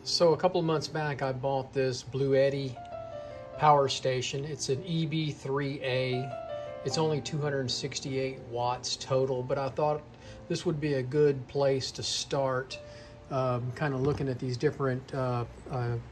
So a couple of months back, I bought this Bluetti Power Station. It's an EB3A. It's only 268 watts total, but I thought this would be a good place to start, kind of looking at these different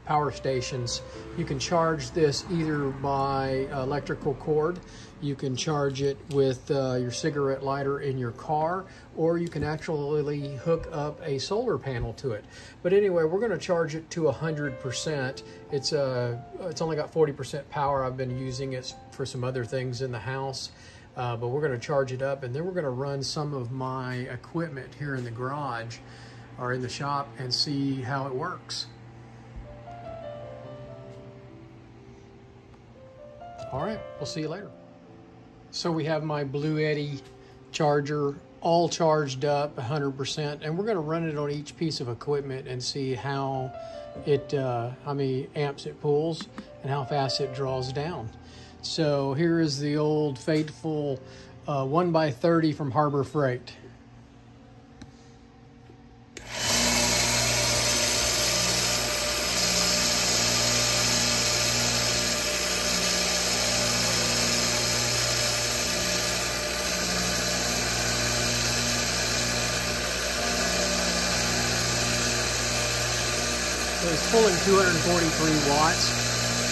power stations. You can charge this either by electrical cord, you can charge it with your cigarette lighter in your car, or you can actually hook up a solar panel to it. But anyway, we're going to charge it to 100%. It's only got 40% power. I've been using it for some other things in the house, but we're going to charge it up, and then we're going to run some of my equipment here in the garage or in the shop and see how it works. All right, we'll see you later. So we have my Bluetti charger all charged up 100%, and we're going to run it on each piece of equipment and see how many amps it pulls and how fast it draws down. So here is the old faithful 1x30 from Harbor Freight. So it's pulling 243 watts,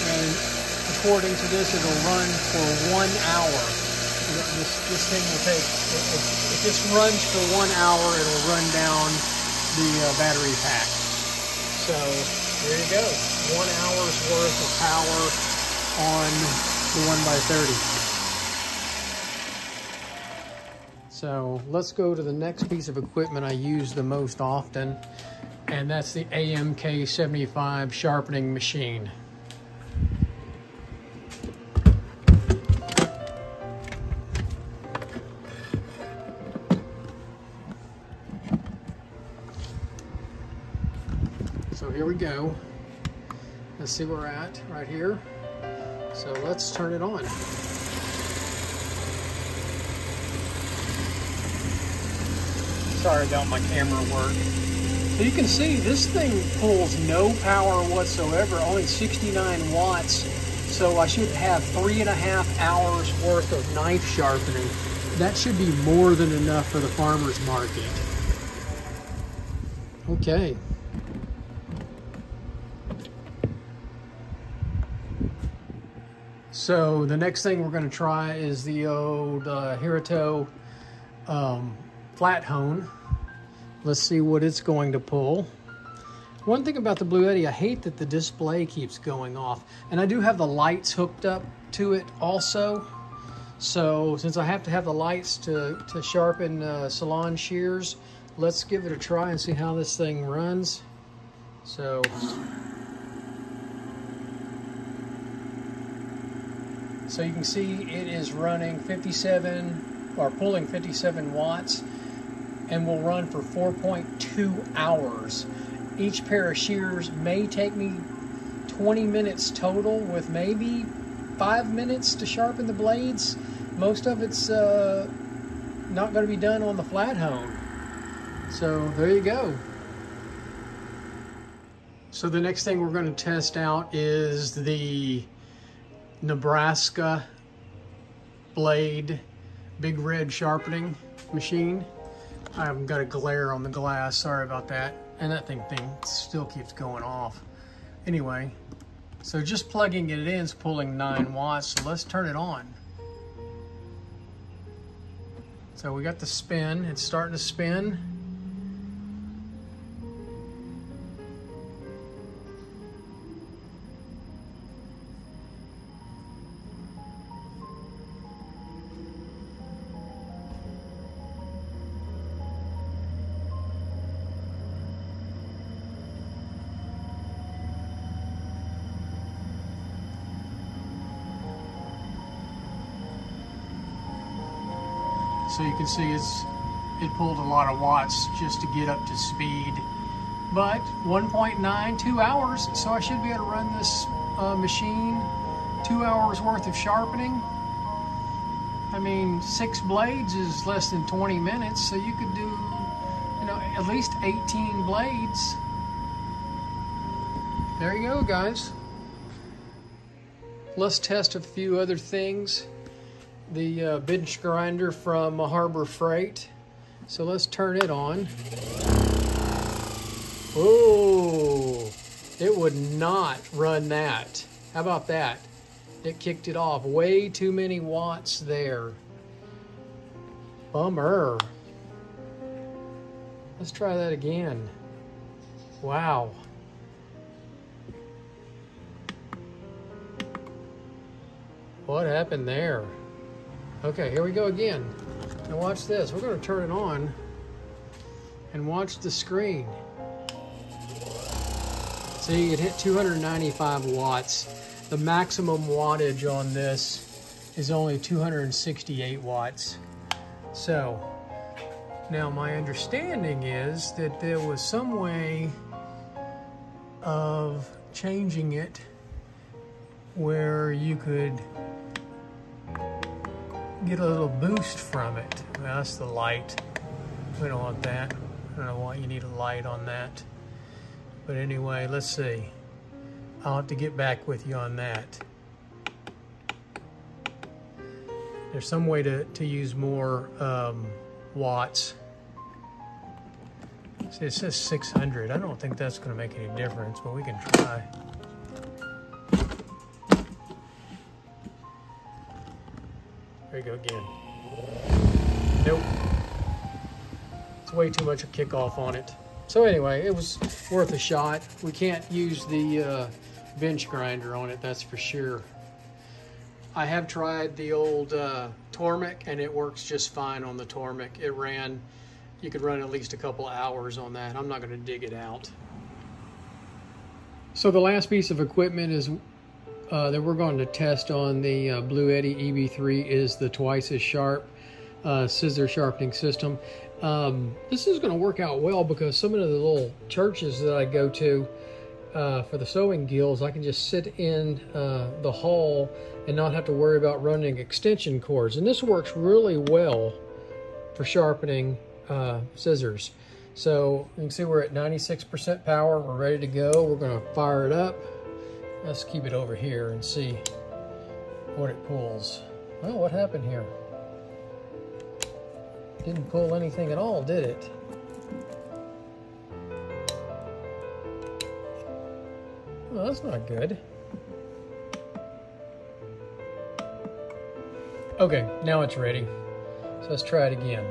and according to this, it'll run for 1 hour. This thing will take, if this runs for 1 hour, it'll run down the battery pack. So there you go, 1 hour's worth of power on the 1x30. So let's go to the next piece of equipment I use the most often, and that's the AMK75 sharpening machine. So here we go. Let's see where we're at right here. So let's turn it on. Sorry about my camera work. So you can see this thing pulls no power whatsoever, only 69 watts. So I should have 3.5 hours worth of knife sharpening. That should be more than enough for the farmer's market. Okay. So the next thing we're going to try is the old Hira-To flat hone. Let's see what it's going to pull. One thing about the Bluetti, I hate that the display keeps going off. And I do have the lights hooked up to it also. So since I have to have the lights to sharpen salon shears, let's give it a try and see how this thing runs. So you can see it is running 57, or pulling 57 watts, and will run for 4.2 hours. Each pair of shears may take me 20 minutes total, with maybe 5 minutes to sharpen the blades. Most of it's not going to be done on the flat hone. So there you go. So the next thing we're going to test out is the Nebraska blade big red sharpening machine. I've got a glare on the glass, sorry about that. And that thing still keeps going off. Anyway, so just plugging it in is pulling 9 watts, so let's turn it on. So we got the spin, it's starting to spin. So you can see it pulled a lot of watts just to get up to speed. But 1.92 hours, so I should be able to run this machine 2 hours worth of sharpening. I mean, 6 blades is less than 20 minutes, so you could do, you know, at least 18 blades. There you go, guys. Let's test a few other things. The Binge Grinder from Harbor Freight. So let's turn it on. Oh, it would not run that. How about that? It kicked it off. Way too many watts there. Bummer. Let's try that again. Wow. What happened there? Okay, here we go again. Now watch this. We're going to turn it on and watch the screen. See, it hit 295 watts. The maximum wattage on this is only 268 watts. So, now my understanding is that there was some way of changing it where you could get a little boost from it. Well, that's the light. We don't want that. I don't know why you need a light on that. But anyway, let's see. I'll have to get back with you on that. There's some way to use more watts. See, it says 600. I don't think that's going to make any difference, but we can try. There you go again. Nope. It's way too much of kickoff on it. So anyway, it was worth a shot. We can't use the Binge Grinder on it, that's for sure. I have tried the old Tormek, and it works just fine on the Tormek. It ran, you could run at least a couple hours on that. I'm not going to dig it out. So the last piece of equipment is that we're going to test on the Bluetti EB3 is the twice as sharp scissor sharpening system. This is going to work out well because some of the little churches that I go to for the sewing guilds, I can just sit in the hall and not have to worry about running extension cords. And this works really well for sharpening scissors. So you can see we're at 96% power. We're ready to go. We're going to fire it up. Let's keep it over here and see what it pulls. Oh, what happened here? Didn't pull anything at all, did it? Well, that's not good. Okay, now it's ready. So let's try it again.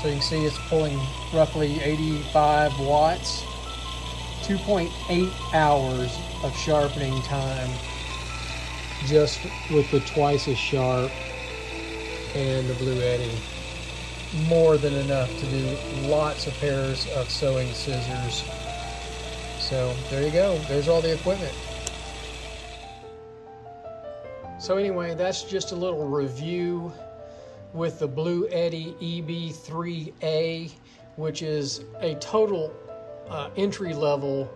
So you can see it's pulling roughly 85 watts, 2.8 hours of sharpening time just with the twice as sharp and the Bluetti. More than enough to do lots of pairs of sewing scissors. So there you go, there's all the equipment. So anyway, that's just a little review with the Bluetti EB3A, which is a total entry-level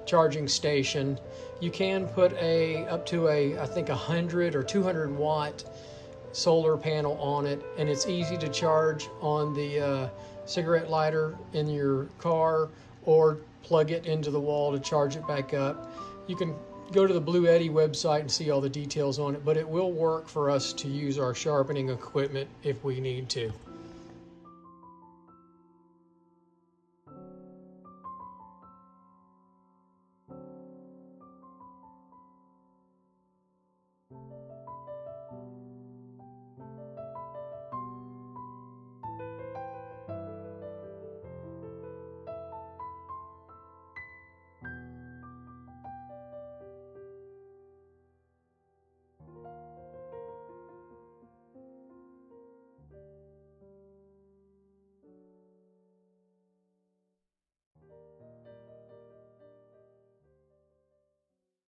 charging station. You can put up to I think 100 or 200 watt solar panel on it, and it's easy to charge on the cigarette lighter in your car or plug it into the wall to charge it back up. You can go to the Bluetti website and see all the details on it, but it will work for us to use our sharpening equipment if we need to.